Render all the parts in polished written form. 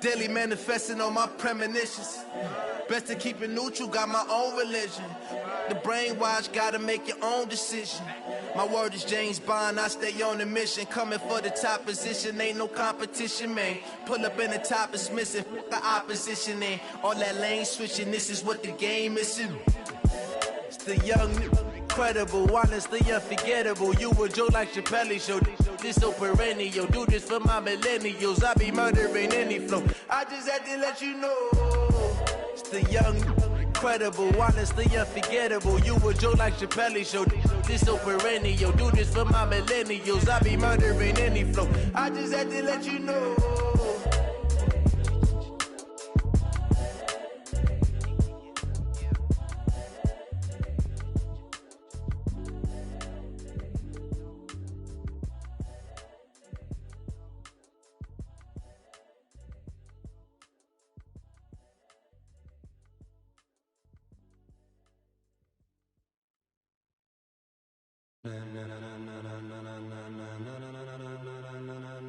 Daily manifesting on my premonitions. Best to keep it neutral, got my own religion. The brainwash, gotta make your own decision. My word is James Bond, I stay on the mission. Coming for the top position, ain't no competition, man. Pull up in the top, it's missing, the opposition ain't. All that lane switching, this is what the game is. It's the young, incredible, honestly unforgettable. You a joke like Chappelle show, this so perennial. Do this for my millennials, I be murdering any flow. I just had to let you know. It's the young, incredible, honestly unforgettable. You a joke like Chappelle show, this so perennial. Do this for my millennials, I be murdering any flow. I just had to let you know.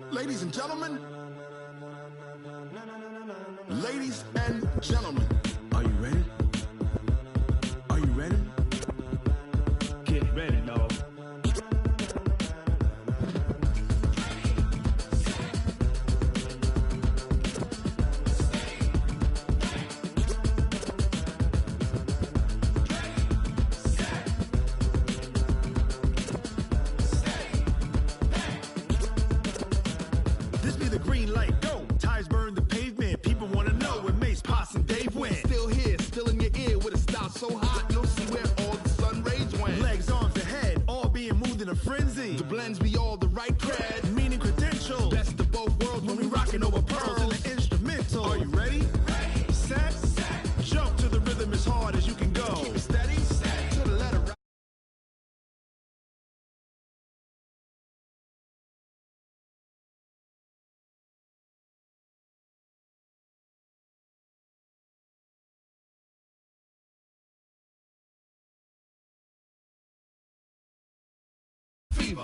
Ladies and gentlemen, ladies and gentlemen, are you ready? Are you ready? Get ready, dog. So hot, you'll see where all the sun rays went. Legs, arms, ahead, all being moved in a frenzy. The blends be all the right cred, meaning credentials. Best of both worlds when we rocking over pearls in the instrumental. Are you ready? Set, jump to the rhythm as hard as you can go. Keep it steady, to the letter right.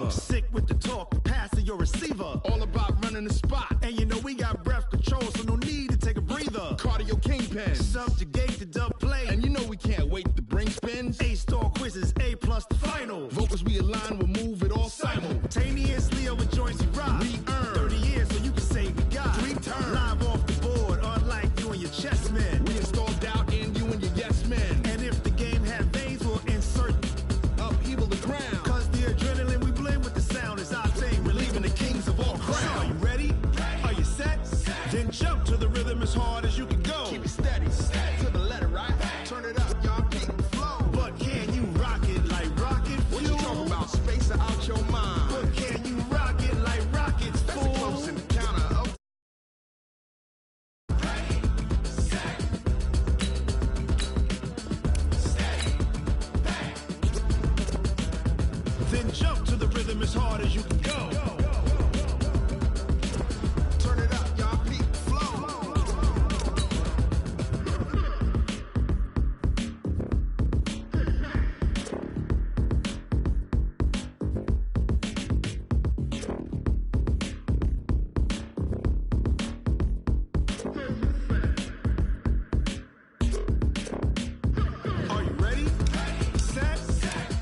Sick with the talk, passing your receiver. All about running the spot. And you know we got breath control, so no need to take a breather. Cardio kingpin. Subjugate the dub play. And you know we can't wait to bring spins. A-star quizzes, A+ the final. Vocals we align, we'll move it all simultaneously over joints we rock. We earn 30 years so you can say we got 3 turns. Live off the board, unlike you and your chess men. We install doubt in you and your yes men. And if the game had veins, we'll insert upheaval the ground. Cause the adrenaline we blend with the sound is our thing, relieving the kings of all crowns. So are you ready? Are you set? Then jump to the rhythm as hard as you can go. Keep it steady, to the letter right. Turn it up, y'all keep the flow. But can you rock it like rocket fuel? What you talking about? Space out your mind. But can you rock it like rockets, fool? That's a close encounter of then jump to the rhythm as hard as you can go. Turn it up, y'all peak flow. Are you ready? Set,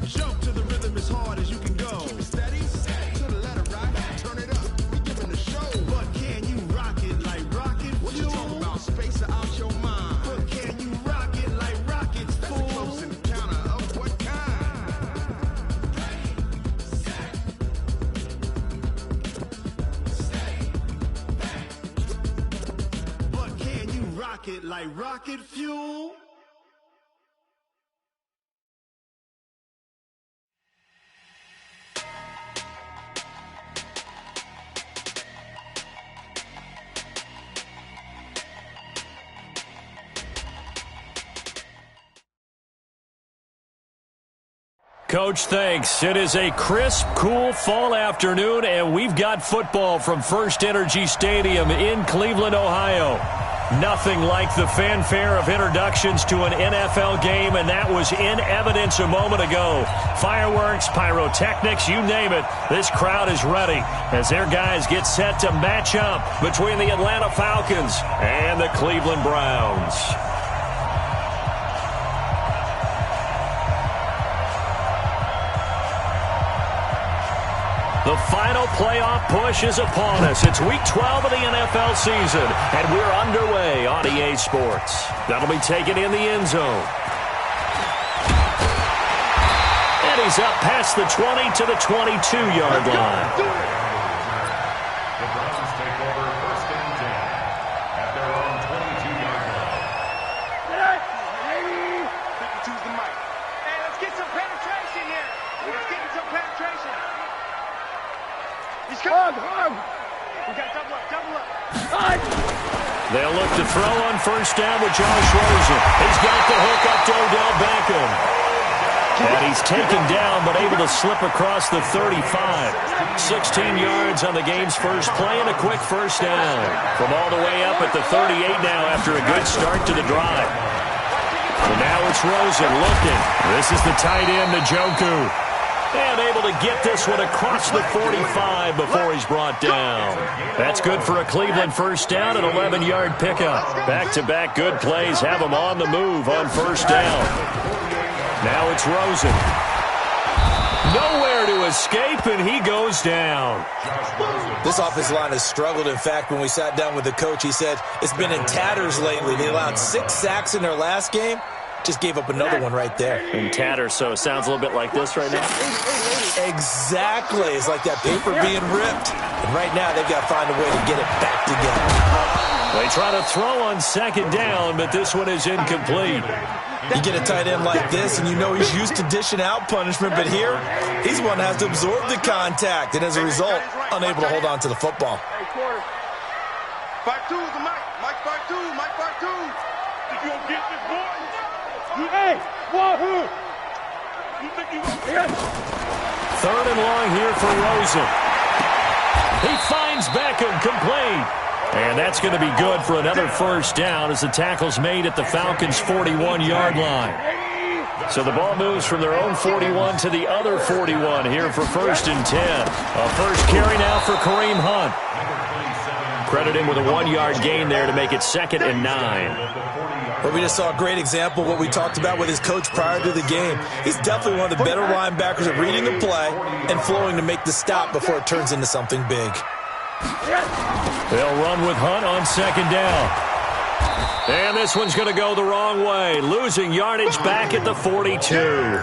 jump to the rhythm as hard as you can go. Keep it steady, to the letter right. Turn it up, we giving the show. But can you rock it like rocket What you fuel? talking about? Space out your mind. But can you rock it like rockets, That's a fool? close encounter of what kind? But can you rock it like rocket fuel? Coach, thanks. It is a crisp, cool fall afternoon, and we've got football from First Energy Stadium in Cleveland, Ohio. Nothing like the fanfare of introductions to an NFL game, and that was in evidence a moment ago. Fireworks, pyrotechnics, you name it. This crowd is ready as their guys get set to match up between the Atlanta Falcons and the Cleveland Browns. The final playoff push is upon us. It's Week 12 of the NFL season, and we're underway on EA Sports. That'll be taken in the end zone. And he's up past the 20 to the 22-yard line. The Browns take over first and 10 at their own 22-yard line. Choose the mic. Hey, let's get some penetration here. Let's get some penetration. He's coming. We got double up. They'll look to throw on first down with Josh Rosen. He's got the hook up to Odell Beckham. And he's taken down but able to slip across the 35. 16 yards on the game's first play and a quick first down. From all the way up at the 38 now after a good start to the drive. So now it's Rosen looking. This is the tight end, Njoku. And able to get this one across the 45 before he's brought down. That's good for a Cleveland first down, an 11-yard pickup. Back-to-back good plays have him on the move on first down. Now it's Rosen. Nowhere to escape, and he goes down. This offensive line has struggled. In fact, when we sat down with the coach, he said it's been in tatters lately. They allowed 6 sacks in their last game. Just gave up another one right there. In tatters, so it sounds a little bit like this right now. Exactly. It's like that paper being ripped. And right now, they've got to find a way to get it back together. They try to throw on second down, but this one is incomplete. You get a tight end like this, and you know he's used to dishing out punishment, but here, he's one that has to absorb the contact, and as a result, unable to hold on to the football. Part 2 is the mic. Mike part 2. If you don't get this, boy. Hey, wahoo! You think you Third and long here for Rosen. He finds Beckham complete. And that's going to be good for another first down as the tackle's made at the Falcons' 41-yard line. So the ball moves from their own 41 to the other 41 here for first and 10. A first carry now for Kareem Hunt. Credit him with a 1-yard gain there to make it second and 9. Well, we just saw a great example of what we talked about with his coach prior to the game. He's definitely one of the better linebackers at reading the play and flowing to make the stop before it turns into something big. They'll run with Hunt on second down. And this one's going to go the wrong way, losing yardage back at the 42.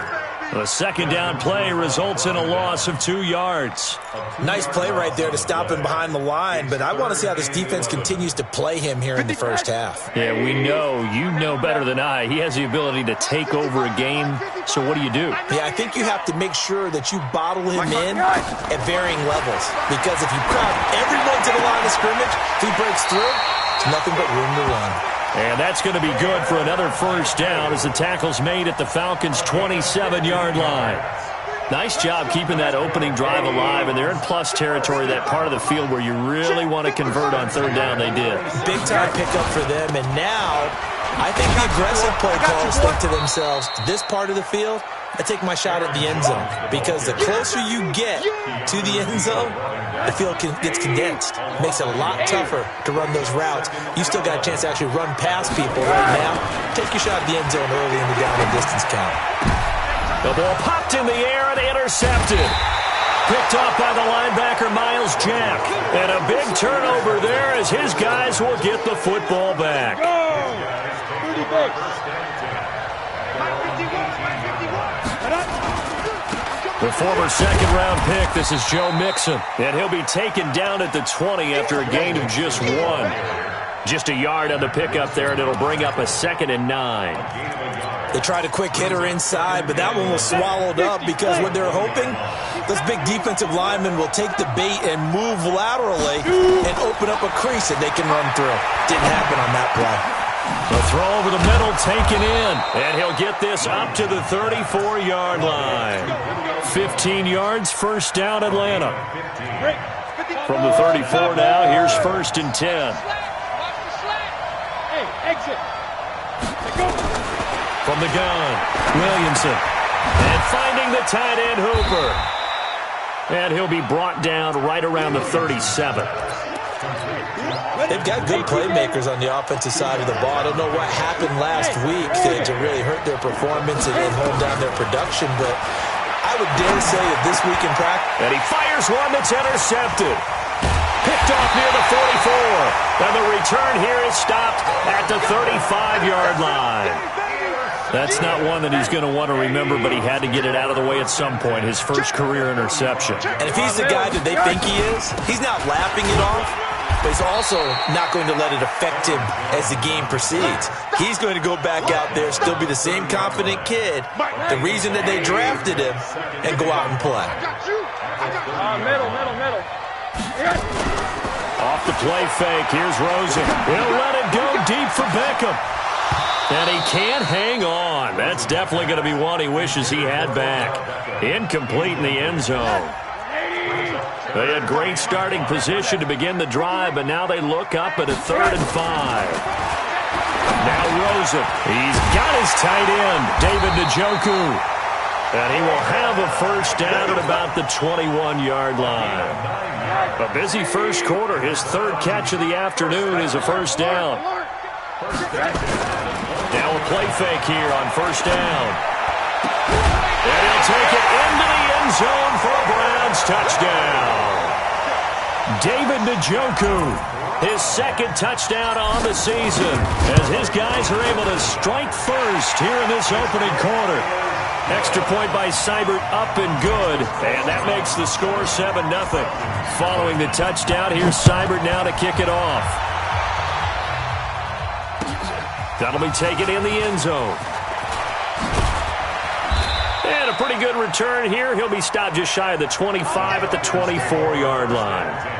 The second down play results in a loss of 2 yards. Nice play right there to stop him behind the line, but I want to see how this defense continues to play him here in the first half. Yeah, we know. You know better than I. He has the ability to take over a game, so what do you do? Yeah, I think you have to make sure that you bottle him in at varying levels, because if you crowd everyone to the line of scrimmage, if he breaks through, there's nothing but room to run. And that's going to be good for another first down as the tackle's made at the Falcons' 27-yard line. Nice job keeping that opening drive alive, and they're in plus territory, that part of the field where you really want to convert on third down. They did. Big-time pickup for them, and now I think the aggressive play callers think to themselves, this part of the field, I take my shot at the end zone, because the closer you get to the end zone, the field gets condensed. Makes it a lot tougher to run those routes. You still got a chance to actually run past people right now. Take your shot at the end zone early in the down and distance count. The ball popped in the air and intercepted. Picked off by the linebacker, Miles Jack. And a big turnover there as his guys will get the football back. The former second-round pick, this is Joe Mixon. And he'll be taken down at the 20 after a gain of just 1. Just a yard on the pickup there, and it'll bring up a second and 9. They tried a quick hitter inside, but that one was swallowed up because what they're hoping, those big defensive linemen will take the bait and move laterally and open up a crease that they can run through. Didn't happen on that play. The throw over the middle taken in, and he'll get this up to the 34-yard line. 15 yards, first down Atlanta. From the 34 now, here's first and 10. Hey, exit. From the gun, Williamson. And finding the tight end, Hooper. And he'll be brought down right around the 37. They've got good playmakers on the offensive side of the ball. I don't know what happened last week to really hurt their performance and hold down their production, but I would dare say that this week in practice. And he fires one that's intercepted. Picked off near the 44. And the return here is stopped at the 35-yard line. That's not one that he's going to want to remember, but he had to get it out of the way at some point, his first career interception. And if he's the guy that they think he is, he's not laughing it off, but he's also not going to let it affect him as the game proceeds. He's going to go back out there, still be the same confident kid, the reason that they drafted him, and go out and play. Middle. Off the play fake, here's Rosen. He'll let it go deep for Beckham. And he can't hang on. That's definitely going to be one he wishes he had back. Incomplete in the end zone. They had great starting position to begin the drive, but now they look up at a 3rd and 5. Now Rosen. He's got his tight end, David Njoku. And he will have a first down at about the 21-yard line. A busy first quarter. His 3rd catch of the afternoon is a first down. Now a play fake here on first down. And he'll take it into the end zone for a Browns touchdown. David Njoku, his 2nd touchdown on the season, as his guys are able to strike first here in this opening quarter. Extra point by Seibert, up and good, and that makes the score 7-0. Following the touchdown, here's Seibert now to kick it off. That'll be taken in the end zone. And a pretty good return here. He'll be stopped just shy of the 25 at the 24-yard line.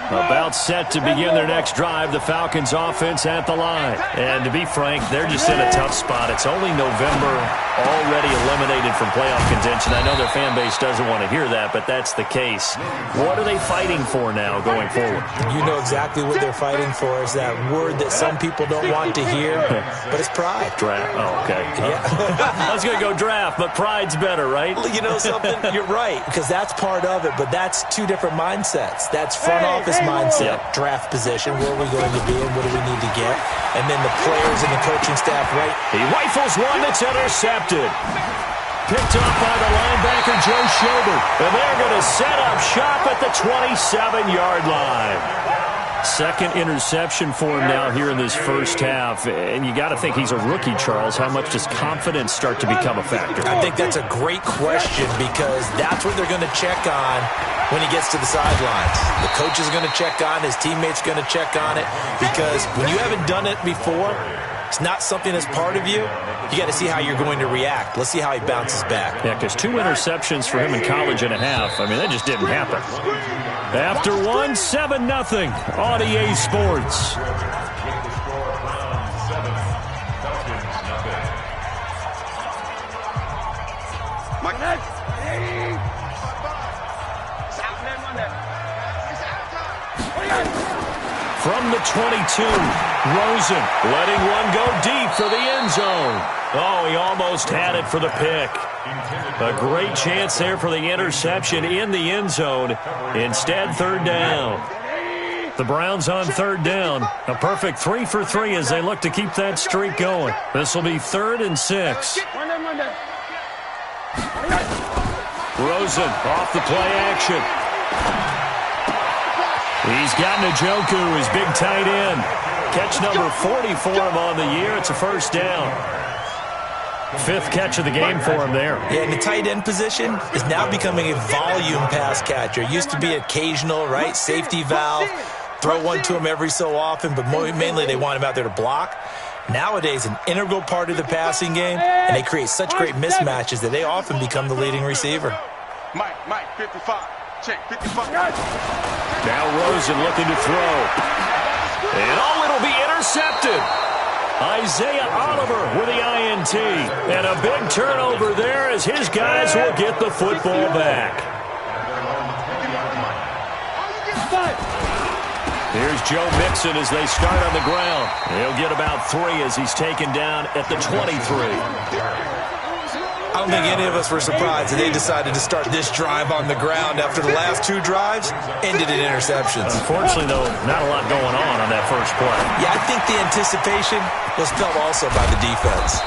About set to begin their next drive, the Falcons offense at the line. And to be frank, they're just in a tough spot. It's only November, already eliminated from playoff contention. I know their fan base doesn't want to hear that, but that's the case. What are they fighting for now going forward? You know exactly what they're fighting for. Is that word that some people don't want to hear, but it's pride. Draft. Oh, okay. Yeah. I was going to go draft, but pride's better, right? You know something? You're right, because that's part of it, but that's two different mindsets. That's front office mindset, draft position, where are we going to be and what do we need to get, and then the players and the coaching staff, right? He rifles one that's intercepted. Picked up by the linebacker, Joe Schobert, and they're going to set up shop at the 27-yard line. 2nd interception for him now here in this first half, and you got to think he's a rookie, Charles. How much does confidence start to become a factor? I think that's a great question, because that's what they're going to check on when he gets to the sidelines. The coach is going to check on, his teammates are going to check on it, because when you haven't done it before, it's not something that's part of you. You got to see how you're going to react. Let's see how he bounces back. Yeah, because 2 interceptions for him in college and a half. I mean, that just didn't happen. After one, 7-0 on EA Sports. From the 22, Rosen letting one go deep for the end zone. Oh, he almost had it for the pick. A great chance there for the interception in the end zone. Instead, 3rd down. The Browns on 3rd down. A perfect 3 for 3 as they look to keep that streak going. This will be 3rd and 6. Rosen off the play action. He's got Njoku, his big tight end. Catch number 40 for him on the year. It's a first down. 5th catch of the game for him there. Yeah, and the tight end position is now becoming a volume pass catcher. It used to be occasional, right? Safety valve. Throw one to him every so often, but mainly they want him out there to block. Nowadays, an integral part of the passing game, and they create such great mismatches that they often become the leading receiver. Mike, 55. Check, 55. Now Rosen looking to throw. And it'll be intercepted. Isaiah Oliver with the INT. And a big turnover there as his guys will get the football back. Here's Joe Mixon as they start on the ground. He'll get about 3 as he's taken down at the 23. I don't think any of us were surprised that they decided to start this drive on the ground after the last 2 drives ended in interceptions. Unfortunately, though, not a lot going on that first play. Yeah, I think the anticipation was felt also by the defense.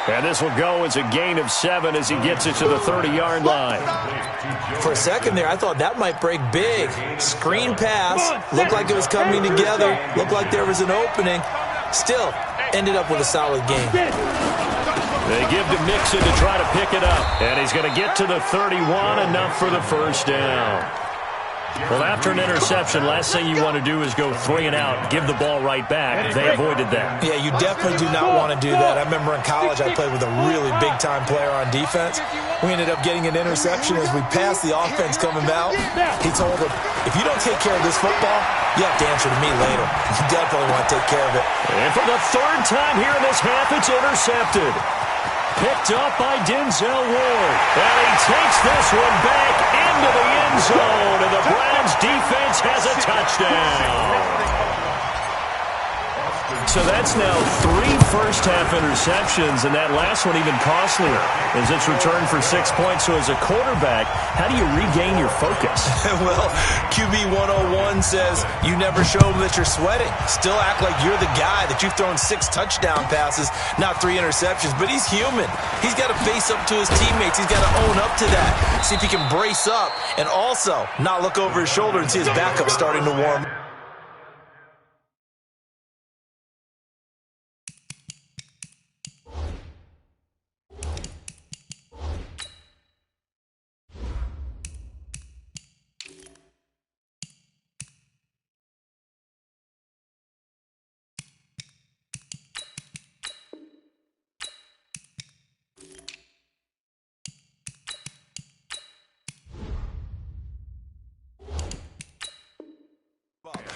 And this will go as a gain of 7 as he gets it to the 30-yard line. For a second there, I thought that might break big. Screen pass, looked like it was coming together, looked like there was an opening. Still, ended up with a solid game. They give to Mixon to try to pick it up. And he's going to get to the 31, enough for the first down. Well, after an interception, last thing you want to do is go 3 and out, give the ball right back. They avoided that. Yeah, you definitely do not want to do that. I remember in college I played with a really big-time player on defense. We ended up getting an interception as we passed the offense coming out. He told him, if you don't take care of this football, you have to answer to me later. You definitely want to take care of it. And for the 3rd time here in this half, it's intercepted. Picked up by Denzel Ward. And he takes this one back into the end zone. And the Browns defense has a touchdown. So that's now 3 first-half interceptions, and that last one even costlier as it's returned for 6 points. So as a quarterback, how do you regain your focus? Well, QB 101 says you never show them that you're sweating. Still act like you're the guy, that you've thrown 6 touchdown passes, not 3 interceptions. But he's human. He's got to face up to his teammates. He's got to own up to that. See if he can brace up and also not look over his shoulder and see his backup starting to warm up.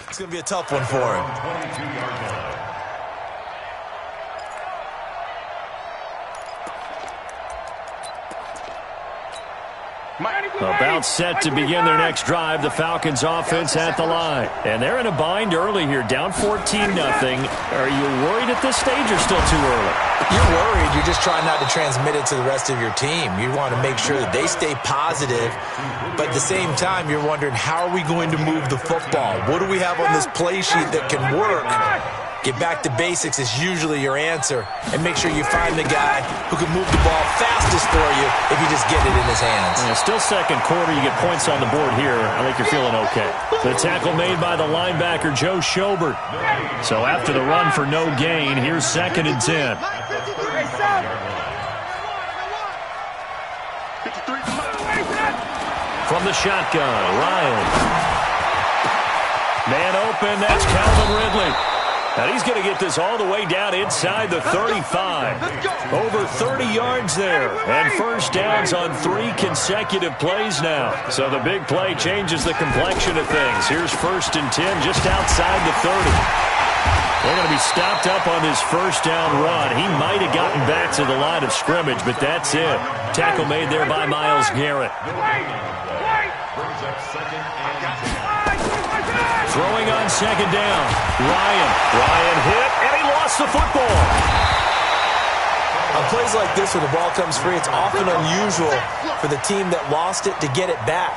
It's going to be a tough one for him. About set to begin their next drive, the Falcons offense at the line. And they're in a bind early here, down 14-0. Are you worried at this stage or still too early? You're worried. You're just trying not to transmit it to the rest of your team. You want to make sure that they stay positive, but at the same time, you're wondering, how are we going to move the football? What do we have on this play sheet that can work? Get back to basics is usually your answer, and make sure you find the guy who can move the ball fastest for you if you just get it in his hands. Yeah, still second quarter, you get points on the board here. I think you're feeling okay. The tackle made by the linebacker, Joe Schobert. So after the run for no gain, here's 2nd and 10. From the shotgun, Ryan. Man open, that's Calvin Ridley. And he's going to get this all the way down inside the 35. Over 30 yards there. And first downs on 3 consecutive plays now. So the big play changes the complexion of things. Here's 1st and 10 just outside the 30. They're going to be stopped up on this first down run. He might have gotten back to the line of scrimmage, but that's it. Tackle made there by Myles Garrett. Throwing on 2nd down. Ryan hit, and he lost the football. On plays like this where the ball comes free, it's often unusual for the team that lost it to get it back.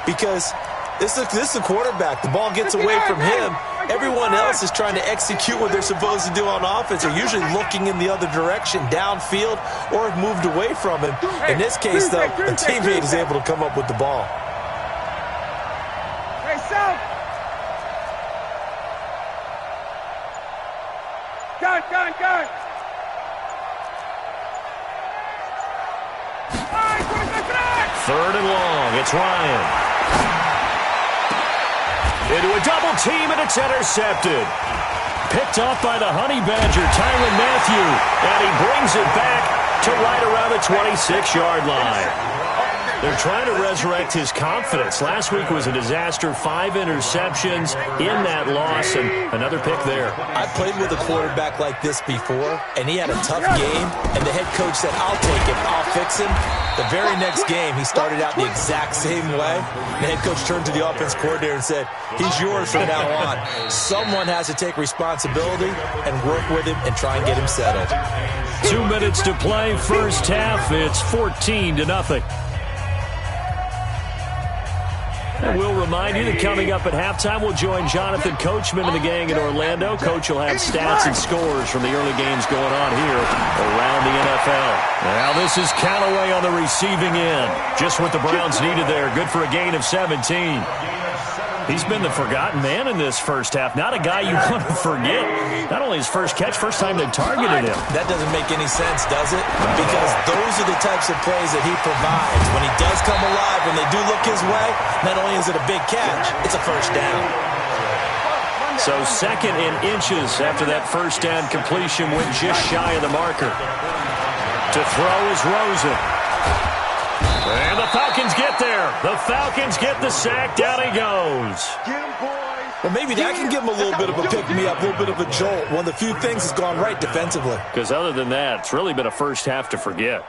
Because this is the quarterback. The ball gets away from him. Everyone else is trying to execute what they're supposed to do on offense. They're usually looking in the other direction, downfield, or have moved away from him. In this case, though, the teammate is able to come up with the ball. Gun. 3rd and long. It's Ryan. Into a double team, and it's intercepted. Picked off by the Honey Badger, Tyrann Mathieu. And he brings it back to right around the 26-yard line. They're trying to resurrect his confidence. Last week was a disaster. 5 interceptions in that loss, and another pick there. I played with a quarterback like this before, and he had a tough game, and the head coach said, I'll take him, I'll fix him. The very next game, he started out the exact same way. The head coach turned to the offense coordinator and said, he's yours from now on. Someone has to take responsibility and work with him and try and get him settled. 2 minutes to play, first half. It's 14-0. And we'll remind you that coming up at halftime, we'll join Jonathan Coachman and the gang in Orlando. Coach will have stats and scores from the early games going on here around the NFL. Now this is Callaway on the receiving end. Just what the Browns needed there. Good for a gain of 17. He's been the forgotten man in this first half. Not a guy you want to forget. Not only his first catch, first time they've targeted him. That doesn't make any sense, does it? Because those are the types of plays that he provides. When he does come alive, when they do look his way, not only is it a big catch, it's a first down. So 2nd and inches after that first down completion went just shy of the marker. To throw is Rosen. And the Falcons get there. The Falcons get the sack. Down he goes. Well, maybe that can give him a little bit of a pick-me-up, a little bit of a jolt. One of the few things that's gone right defensively. Because other than that, it's really been a first half to forget.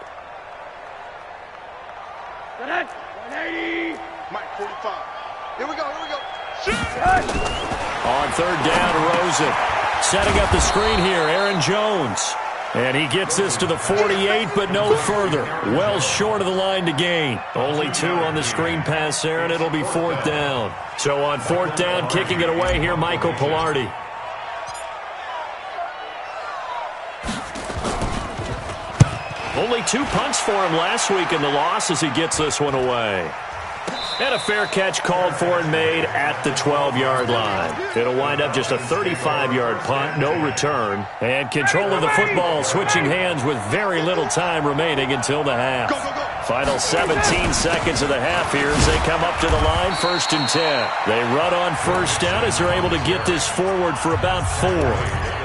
180. Mike 45. Here we go. On 3rd down, Rosen. Setting up the screen here, Aaron Jones. And he gets this to the 48, but no further. Well short of the line to gain. Only 2 on the screen pass there, and it'll be 4th down. So on 4th down, kicking it away here, Michael Pilardi. Only 2 punts for him last week in the loss as he gets this one away. And a fair catch called for and made at the 12-yard line. It'll wind up just a 35-yard punt, no return. And control of the football switching hands with very little time remaining until the half. Final 17 seconds of the half here as they come up to the line, 1st and 10. They run on first down as they're able to get this forward for about 4.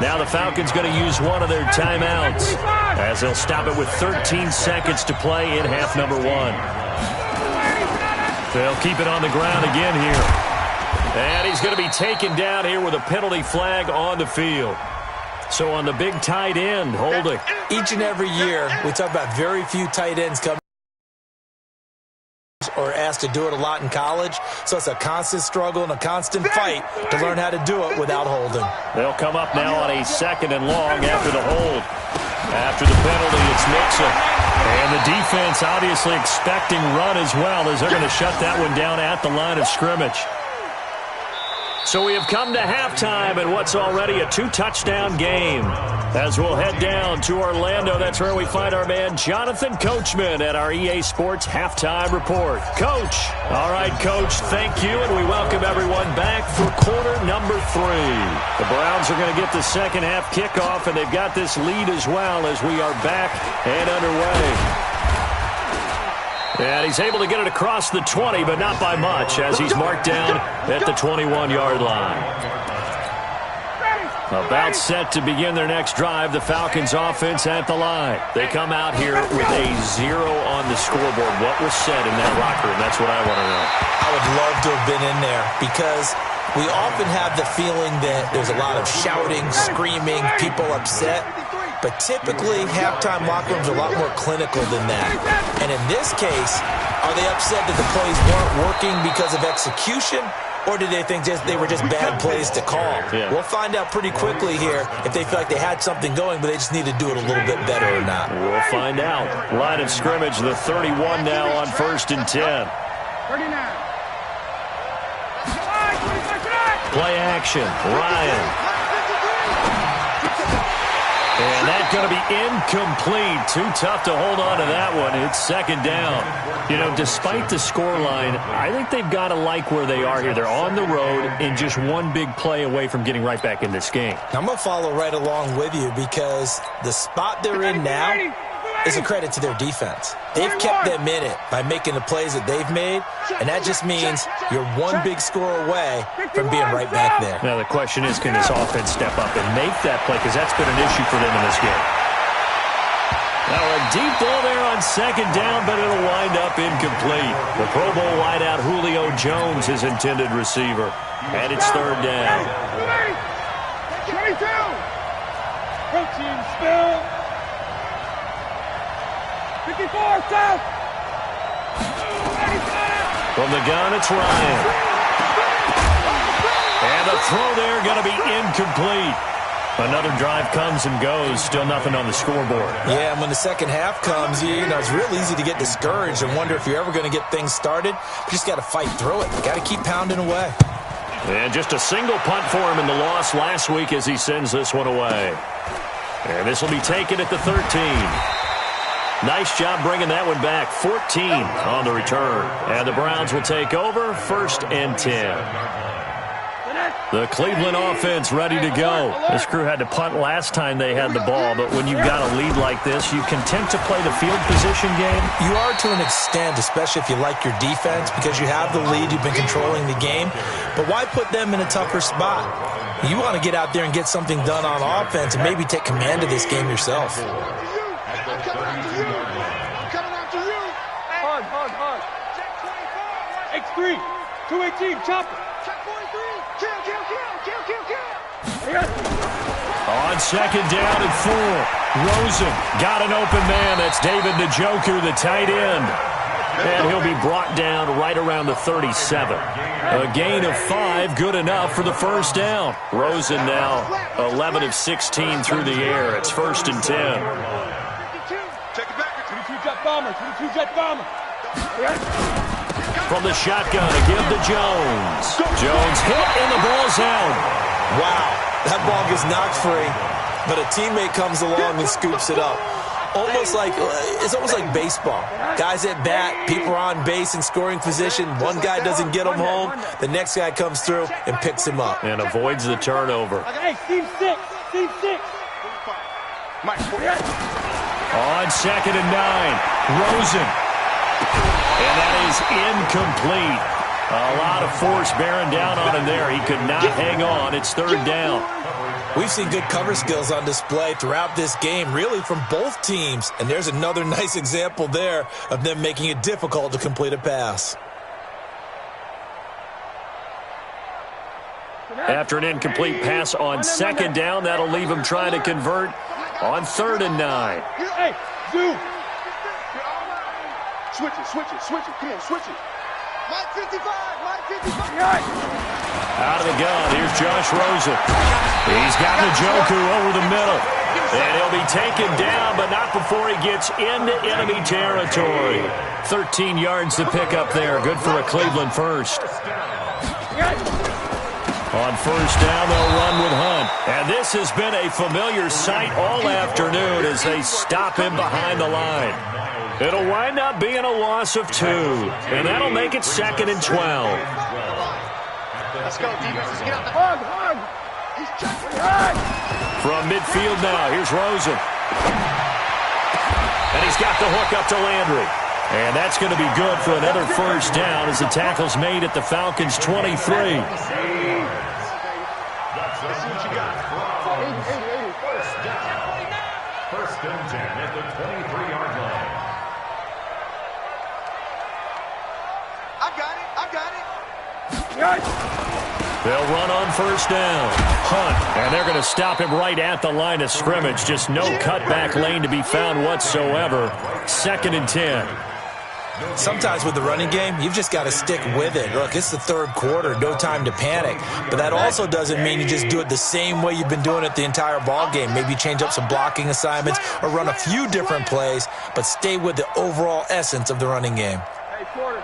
Now the Falcons going to use one of their timeouts as they'll stop it with 13 seconds to play in half number 1. They'll keep it on the ground again here. And he's going to be taken down here with a penalty flag on the field. So on the big tight end, holding. Each and every year, we talk about very few tight ends coming or asked to do it a lot in college. So it's a constant struggle and a constant fight to learn how to do it without holding. They'll come up now on a 2nd and long after the hold. After the penalty, it's Mixon. And the defense obviously expecting run as well as they're going to shut that one down at the line of scrimmage. So we have come to halftime in what's already a 2-touchdown game. As we'll head down to Orlando, that's where we find our man Jonathan Coachman at our EA Sports Halftime Report. Coach. All right, Coach, thank you, and we welcome everyone back for quarter number 3. The Browns are going to get the second half kickoff, and they've got this lead as well as we are back and underway. And he's able to get it across the 20, but not by much, as he's marked down at the 21-yard line. About set to begin their next drive, the Falcons offense at the line. They come out here with a 0 on the scoreboard. What was said in that locker room? That's what I want to know. I would love to have been in there because we often have the feeling that there's a lot of shouting, screaming, people upset. But typically, halftime locker rooms are a lot more clinical than that. And in this case, are they upset that the plays weren't working because of execution? Or did they think they were just bad plays to call? Yeah. We'll find out pretty quickly here if they feel like they had something going, but they just need to do it a little bit better or not. We'll find out. Line of scrimmage, the 31 now on 1st and 10. 39. Play action. Ryan. And that's going to be incomplete. Too tough to hold on to that one. It's 2nd down. You know, despite the scoreline, I think they've got to like where they are here. They're on the road and just one big play away from getting right back in this game. I'm going to follow right along with you because the spot they're in now is a credit to their defense. They've kept them in it by making the plays that they've made, and that just means you're one big score away from being right back there. Now the question is, can this offense step up and make that play? Because that's been an issue for them in this game. Now a deep ball there on second down, but it'll wind up incomplete. The Pro Bowl wideout Julio Jones is intended receiver. And it's third down. 22. Protein spill. 54, south. From the gun, it's Ryan. And the throw there going to be incomplete. Another drive comes and goes. Still nothing on the scoreboard. Yeah, and when the second half comes, you know, it's real easy to get discouraged and wonder if you're ever going to get things started. You just got to fight through it. You got to keep pounding away. And just a single punt for him in the loss last week as he sends this one away. And this will be taken at the 13. Nice job bringing that one back. 14 on the return. And the Browns will take over, 1st and 10. The Cleveland offense ready to go. This crew had to punt last time they had the ball, but when you've got a lead like this, you content to play the field position game? You are to an extent, especially if you like your defense, because you have the lead, you've been controlling the game. But why put them in a tougher spot? You want to get out there and get something done on offense and maybe take command of this game yourself. I'm coming after you. Hard. X3, 218, chopper. Check 43. Kill. On second down and 4. Rosen got an open man. That's David Njoku, the tight end. And he'll be brought down right around the 37. A gain of 5, good enough for the first down. Rosen now 11 of 16 through the air. It's 1st and 10. 52. Check it back. 22 jet bomber. From the shotgun, a give to Jones. Jones hit and the ball's out. Wow, that ball gets knocked free, but a teammate comes along and scoops it up. It's almost like baseball. Guys at bat, people are on base in scoring position. One guy doesn't get him home. The next guy comes through and picks him up. And avoids the turnover. Hey, Team 6. On second and 9, Rosen. And that is incomplete. A lot of force bearing down on him there. He could not hang on. It's third down. We've seen good cover skills on display throughout this game, really from both teams. And there's another nice example there of them making it difficult to complete a pass. After an incomplete pass on second down, that'll leave him trying to convert on 3rd and 9. Hey, Zoo. Switch it. Come on, switch it. Mike 55. Out of the gun, here's Josh Rosen. He's got Njoku over the middle. And he'll be taken down, but not before he gets into enemy territory. 13 yards to pick up there. Good for a Cleveland first. On first down, they'll run with Hunt. And this has been a familiar sight all afternoon as they stop him behind the line. It'll wind up being a loss of 2, and that'll make it 2nd and 12. Let's go, defense. Let's get out the hug. He's checking. From midfield now, here's Rosen. And he's got the hook up to Landry. And that's going to be good for another first down as the tackle's made at the Falcons' 23. Let's see what you got. First down. 1st and 10 at the 23-yard line. I got it. They'll run on first down. Hunt, and they're going to stop him right at the line of scrimmage. Just no cutback lane to be found whatsoever. 2nd and 10. Sometimes with the running game, you've just got to stick with it. Look, it's the 3rd quarter, no time to panic. But that also doesn't mean you just do it the same way you've been doing it the entire ball game. Maybe change up some blocking assignments or run a few different plays, but stay with the overall essence of the running game. Hey, Porter.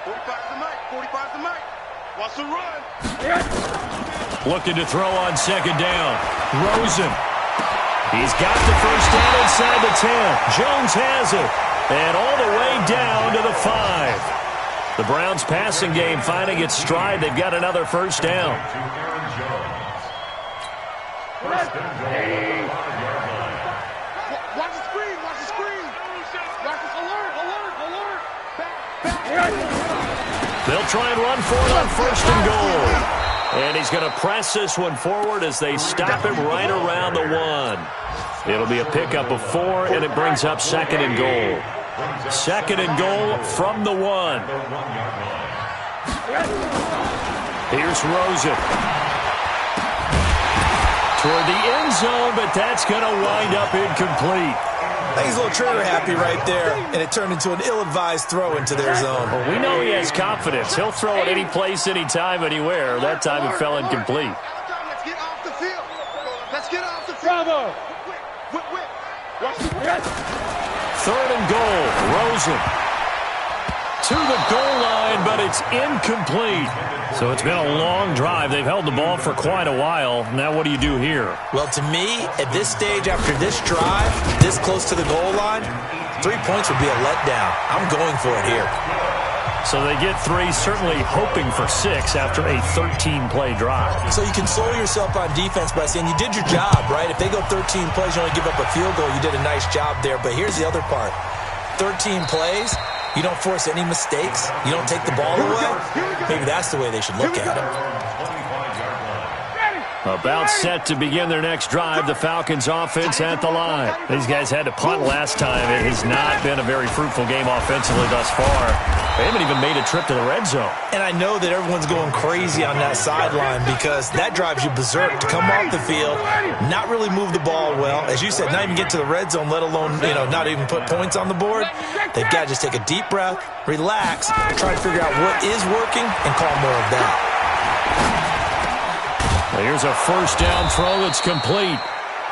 45's the mic. Wants to run. Looking to throw on second down. Rosen. He's got the first down inside the 10. Jones has it. And all the way down to the 5. The Browns passing game finding its stride. They've got another first down. Watch the screen. Watch this alert. Back. They'll try and run for it on 1st and goal. And he's going to press this one forward as they stop him right around the 1. It'll be a pickup of 4, and it brings up 2nd and goal. 2nd and goal from the 1. Here's Rosen. Toward the end zone, but that's going to wind up incomplete. I think he's a little trigger happy right there, and it turned into an ill-advised throw into their zone. Well, we know he has confidence. He'll throw it any place, anytime, anywhere. That time it fell incomplete. Let's get off the field. Let's get off the field. Bravo. Watch the 3rd and goal. Rosen to the goal line, but it's incomplete. So it's been a long drive. They've held the ball for quite a while. Now what do you do here? Well, to me, at this stage, after this drive, this close to the goal line, 3 points would be a letdown. I'm going for it here. So they get 3, certainly hoping for 6 after a 13-play drive. So you console yourself on defense by saying you did your job, right? If they go 13 plays, you only give up a field goal, you did a nice job there. But here's the other part. 13 plays, you don't force any mistakes, you don't take the ball away. Maybe that's the way they should look at it. About set to begin their next drive, the Falcons offense at the line. These guys had to punt last time. It has not been a very fruitful game offensively thus far. They haven't even made a trip to the red zone. And I know that everyone's going crazy on that sideline because that drives you berserk to come off the field, not really move the ball well. As you said, not even get to the red zone, let alone, not even put points on the board. They've got to just take a deep breath, relax, try to figure out what is working, and call more of that. Well, here's a 1st down throw that's complete.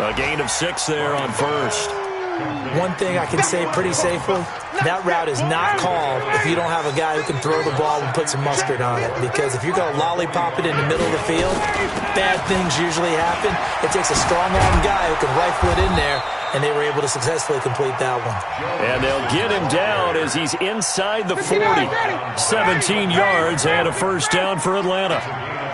A gain of 6 there on 1st. One thing I can say pretty safely, that route is not called if you don't have a guy who can throw the ball and put some mustard on it. Because if you're going to lollipop it in the middle of the field, bad things usually happen. It takes a strong-arm guy who can rifle it in there, and they were able to successfully complete that one. And they'll get him down as he's inside the 40. 17 yards and a 1st down for Atlanta.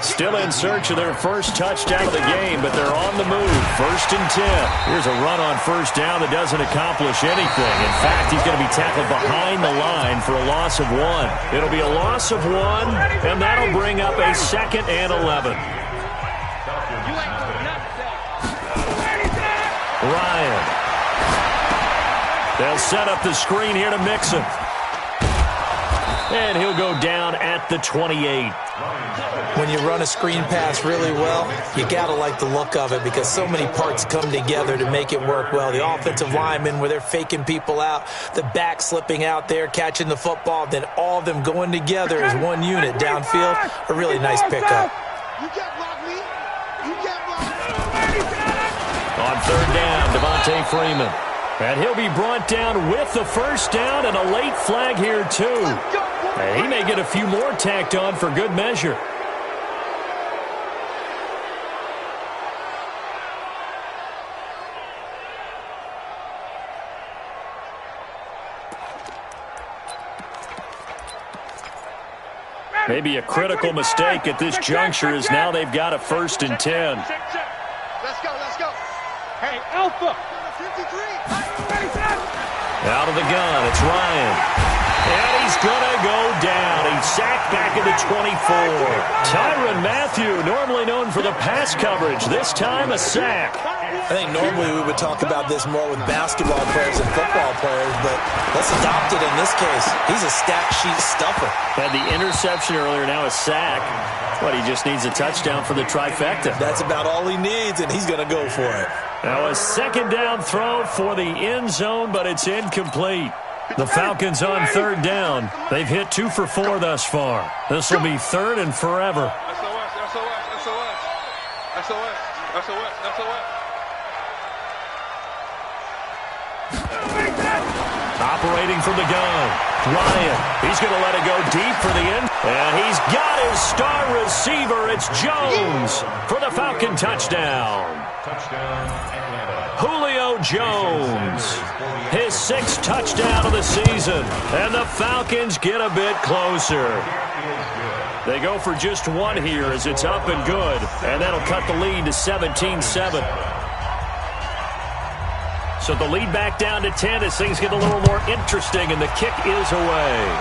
Still in search of their first touchdown of the game, but they're on the move. 1st and 10. Here's a run on 1st down that doesn't accomplish anything. In fact, he's going to be tackled behind the line for a loss of 1. It'll be a loss of 1, and that'll bring up a 2nd and 11. Ryan. They'll set up the screen here to Mixon. And he'll go down at the 28. When you run a screen pass really well, you got to like the look of it because so many parts come together to make it work well. The offensive linemen, where they're faking people out, the back slipping out there, catching the football, then all of them going together as one unit downfield. A really nice pickup. On 3rd down, Devontae Freeman. And he'll be brought down with the 1st down and a late flag here, too. And he may get a few more tacked on for good measure. Maybe a critical mistake at this juncture is now they've got a 1st and 10. Let's go. Hey, Alpha. Out of the gun, it's Ryan. And he's going to go down. He's sacked back at the 24. Tyrann Mathieu, normally known for the pass coverage, this time a sack. I think normally we would talk about this more with basketball players and football players, but let's adopt it in this case. He's a stat sheet stuffer. Had the interception earlier, now a sack. But he just needs a touchdown for the trifecta. That's about all he needs, and he's going to go for it. Now a 2nd down throw for the end zone, but it's incomplete. The Falcons on 3rd down. They've hit 2 for 4 thus far. This will be 3rd and forever. Operating from the gun, Ryan. He's going to let it go deep for the end. And he's got his star receiver. It's Jones for the Falcon touchdown. Julio Jones, his 6th touchdown of the season. And the Falcons get a bit closer. They go for just 1 here as it's up and good. And that'll cut the lead to 17-7. So the lead back down to 10 as things get a little more interesting, and the kick is away.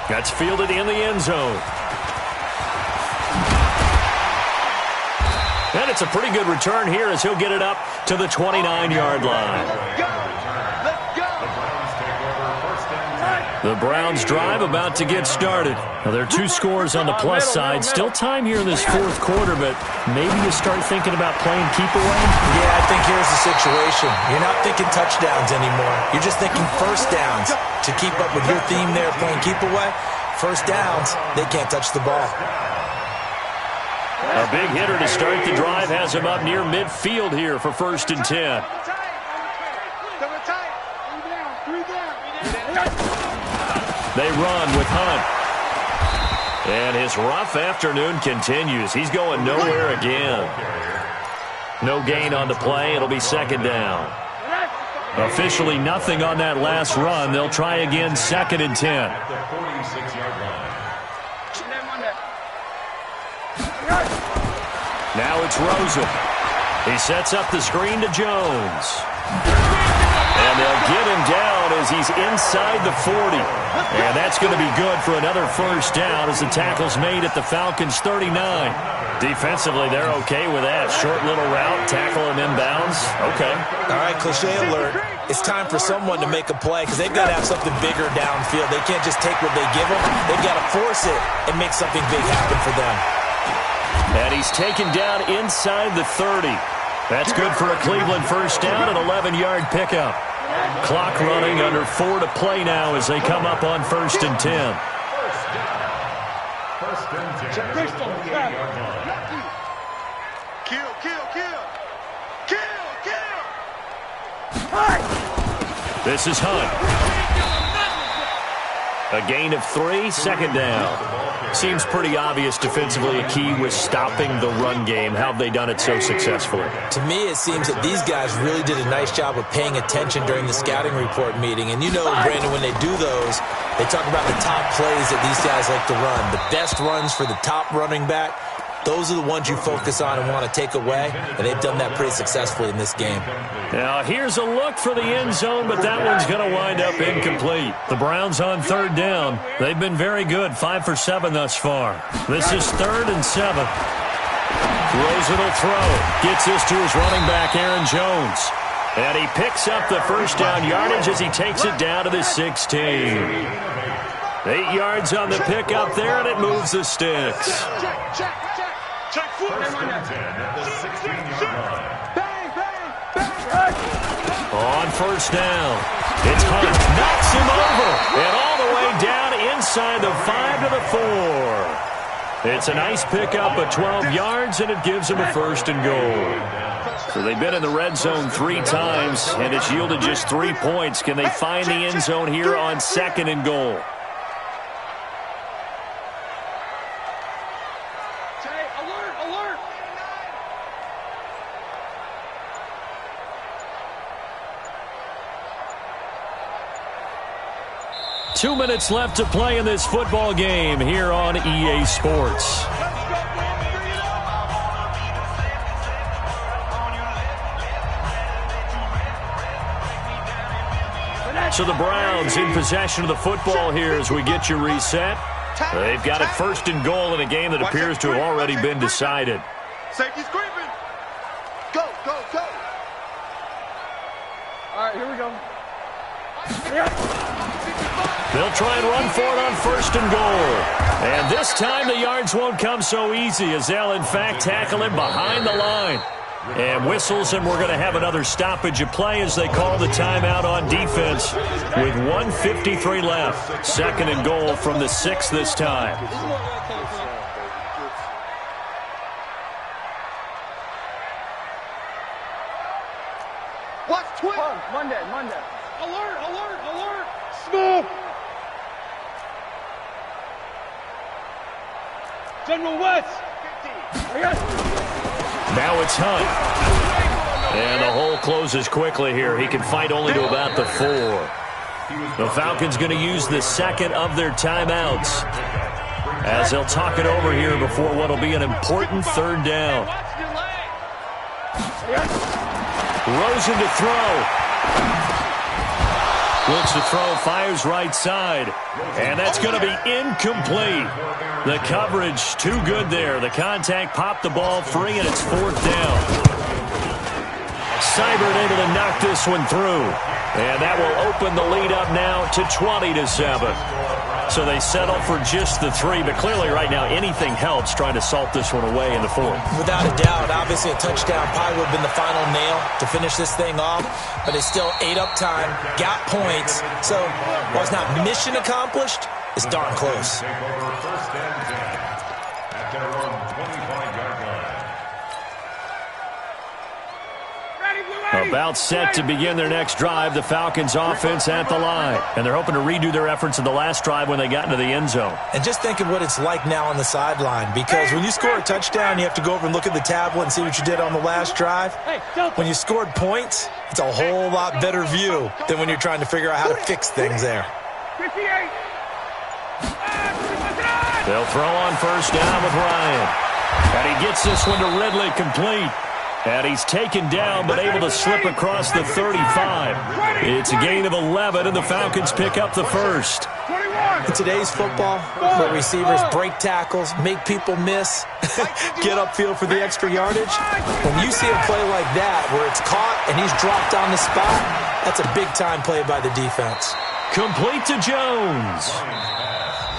That's fielded in the end zone. And it's a pretty good return here as he'll get it up to the 29-yard line. The Browns drive about to get started. Now, there are 2 scores on the plus side. Still time here in this fourth quarter, but maybe you start thinking about playing keep away? Yeah, I think here's the situation. You're not thinking touchdowns anymore. You're just thinking first downs. To keep up with your theme there, playing keep away, first downs, they can't touch the ball. A big hitter to start the drive has him up near midfield here for 1st and 10. They run with Hunt. And his rough afternoon continues. He's going nowhere again. No gain on the play. It'll be 2nd down. Officially nothing on that last run. They'll try again 2nd and 10. Now it's Rosen. He sets up the screen to Jones. And they'll get him down as he's inside the 40. And that's going to be good for another first down as the tackle's made at the Falcons' 39. Defensively, they're okay with that. Short little route, tackle him inbounds. Okay. All right, cliche alert. It's time for someone to make a play because they've got to have something bigger downfield. They can't just take what they give them. They've got to force it and make something big happen for them. And he's taken down inside the 30. That's good for a Cleveland first down, an 11-yard pickup. Clock running, under 4 to play now as they come up on 1st and 10. First and 10. Kill, kill, kill. Kill, kill. This is Hunt. A gain of 3, 2nd down. Seems pretty obvious defensively a key was stopping the run game. How have they done it so successfully? To me, it seems that these guys really did a nice job of paying attention during the scouting report meeting. And you know, Brandon, when they do those, they talk about the top plays that these guys like to run. The best runs for the top running back. Those are the ones you focus on and want to take away, and they've done that pretty successfully in this game. Now, here's a look for the end zone, but that one's going to wind up incomplete. The Browns on 3rd down. They've been very good, 5 for 7 thus far. This is 3rd and 7. Rosen will throw. Gets this to his running back, Aaron Jones. And he picks up the first down yardage as he takes it down to the 16. 8 yards on the pickup there, and it moves the sticks. First and 10 at the 16-yard line. On 1st down, it's Hunt. Knocks him over. And all the way down inside the 5 to the 4. It's a nice pickup of 12 yards, and it gives him a 1st and goal. So they've been in the red zone 3 times, and it's yielded just 3 points. Can they find the end zone here on 2nd and goal? Alert! 2 minutes left to play in this football game here on EA Sports. So the Browns in possession of the football here as we get you reset. They've got it 1st and goal in a game that appears to have already been decided. Safety's creeping. Go. All right, here we go. They'll try and run for it on 1st and goal. And this time the yards won't come so easy as they'll, in fact, tackle him behind the line. And whistles, and we're going to have another stoppage of play as they call the timeout on defense with 1:53 left. 2nd and goal from the 6 this time. Watch Twitter. Monday. Alert. Smooth. General West. Now it's Hunt. And the hole closes quickly here. He can fight only to about the 4. The Falcons going to use the 2nd of their timeouts as they'll talk it over here before what will be an important 3rd down. Rosen to throw. Looks to throw, fires right side. And that's going to be incomplete. The coverage too good there. The contact popped the ball free, and it's 4th down. Seibert able to knock this one through. And that will open the lead up now to 20-7. So they settle for just the 3, but clearly right now anything helps trying to salt this one away in the 4th. Without a doubt, obviously a touchdown probably would have been the final nail to finish this thing off, but they still ate up time, got points, so while it's not mission accomplished, it's darn close. Take over 1st and 10 at their own 25-yard line. About set to begin their next drive, the Falcons offense at the line. And they're hoping to redo their efforts in the last drive when they got into the end zone. And just think of what it's like now on the sideline, because when you score a touchdown, you have to go over and look at the tablet and see what you did on the last drive. When you scored points, it's a whole lot better view than when you're trying to figure out how to fix things there. 58. They'll throw on 1st down with Ryan. And he gets this one to Ridley complete. And he's taken down but able to slip across the 35. It's a gain of 11, and the Falcons pick up the 1st. In today's football, where receivers break tackles, make people miss, get upfield for the extra yardage, when you see a play like that where it's caught and he's dropped on the spot, that's a big-time play by the defense. Complete to Jones.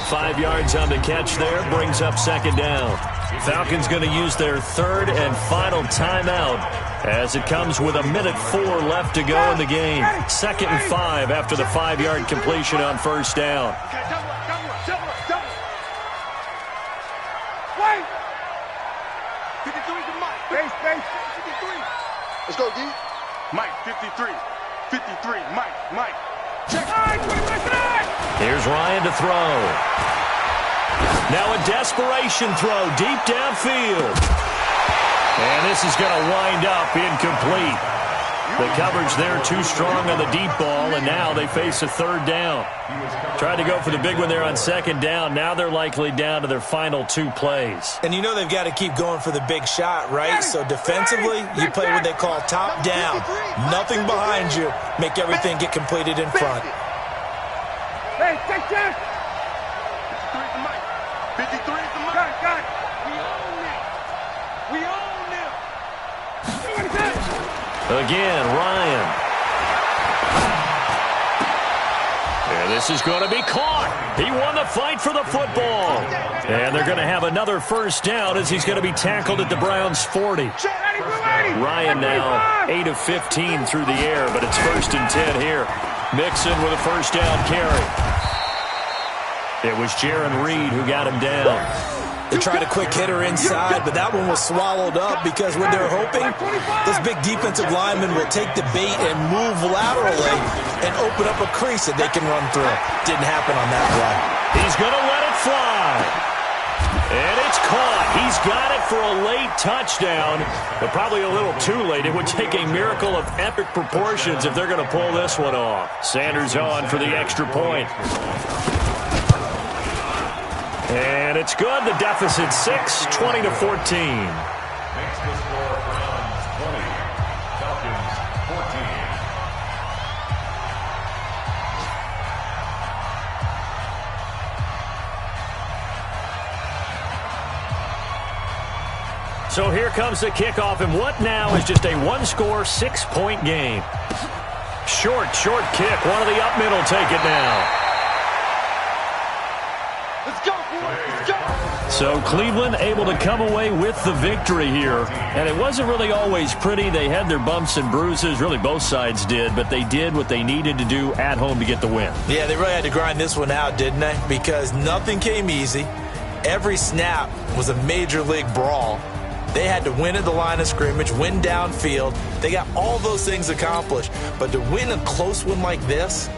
5 yards on the catch there, brings up 2nd down. Falcons going to use their 3rd and final timeout as it comes with 1:04 left to go in the game. 2nd and 5 after the 5-yard completion on 1st down. Wait! 53 to Mike. Base, 53. Let's go, D. Mike, 53. 53, Mike. Check. Here's Ryan to throw. Now a desperation throw deep downfield. And this is going to wind up incomplete. The coverage there too strong on the deep ball, and now they face a 3rd down. Tried to go for the big one there on 2nd down. Now they're likely down to their final 2 plays. And you know they've got to keep going for the big shot, right? So defensively, you play what they call top down. Nothing behind you. Make everything get completed in front. Hey, take that! 53 to Mike. Got it. We own them. Again, Ryan. And this is going to be caught. He won the fight for the football. And they're going to have another 1st down as he's going to be tackled at the Browns' 40. Ryan now 8 of 15 through the air, but it's 1st and 10 here. Mixon with a 1st down carry. It was Jaron Reed who got him down. They tried a quick hitter inside, but that one was swallowed up because what they're hoping, this big defensive lineman will take the bait and move laterally and open up a crease that they can run through. Didn't happen on that play. He's going to let it fly. And it's caught. He's got it for a late touchdown, but probably a little too late. It would take a miracle of epic proportions if they're going to pull this one off. Sanders on for the extra point. And it's good. The deficit 6, 20-14. Makes the score Browns 20, Falcons 14. So here comes the kickoff, and what now is just a 1-score, 6-point game. Short kick. One of the up middle take it now. Let's go, boys. Let's go. So Cleveland able to come away with the victory here. And it wasn't really always pretty. They had their bumps and bruises. Really, both sides did. But they did what they needed to do at home to get the win. Yeah, they really had to grind this one out, didn't they? Because nothing came easy. Every snap was a major league brawl. They had to win at the line of scrimmage, win downfield. They got all those things accomplished. But to win a close one like this,